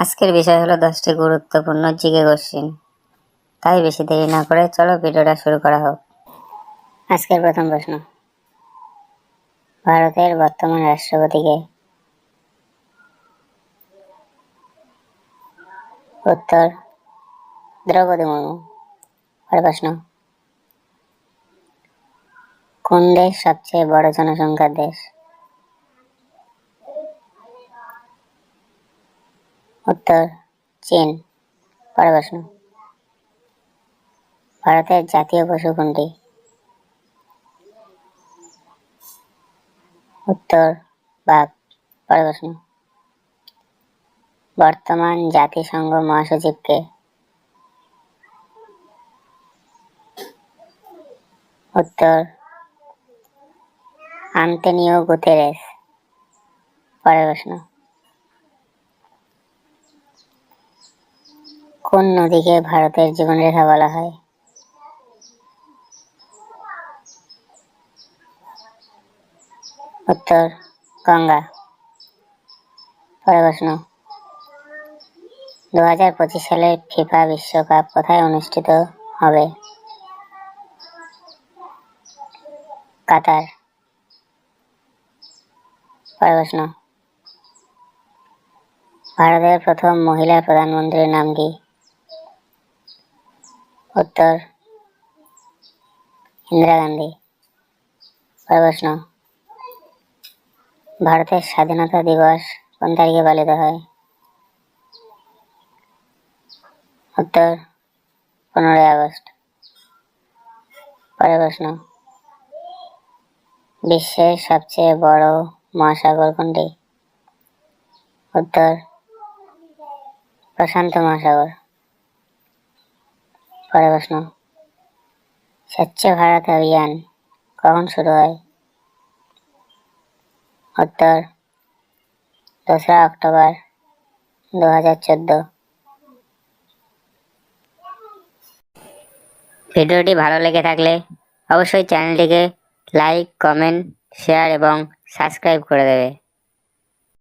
আজকের বিষয় হলো 10টি গুরুত্বপূর্ণ জিকে কোশ্চেন। তাই বেশি দেরি না করে চলো ভিডিওটা শুরু করা হোক। আজকের প্রথম প্রশ্ন, ভারতের বর্তমান রাষ্ট্রপতি কে? উত্তর দ্রৌপদী মুর্মু। পরের প্রশ্ন, কোন দেশ সবচেয়ে বড় জনসংখ্যার দেশ? উত্তর চীন। পরের প্রশ্ন, ভারতের জাতীয় পশু কোনটি? উত্তর বাঘ। পরের প্রশ্ন, বর্তমান জাতিসংঘ মহাসচিব কে? উত্তর আন্তোনিও গুতেরেস। পরের প্রশ্ন, কোন নদীকে ভারতের জীবনরেখা বলা হয়? উত্তর গঙ্গা। পরের প্রশ্ন, 2025 সালের ফিফা বিশ্বকাপ কোথায় অনুষ্ঠিত হবে? কাতার। পরের প্রশ্ন, ভারতের প্রথম মহিলা প্রধানমন্ত্রীর নাম কি? উত্তর ইন্দিরা গান্ধী। পরের প্রশ্ন, ভারতের স্বাধীনতা দিবস কোন তারিখে পালিত হয়? উত্তর 15ই আগস্ট। পরের প্রশ্ন, বিশ্বের সবচেয়ে বড় মহাসাগর কোনটি? উত্তর প্রশান্ত মহাসাগর। পরের প্রশ্ন, স্বচ্ছ ভারত অভিযান কখন শুরু হয়? উত্তর 2রা অক্টোবর 2014। ভিডিওটি ভালো লেগে থাকলে অবশ্যই চ্যানেলটিকে লাইক, কমেন্ট, শেয়ার এবং সাবস্ক্রাইব করে দেবে।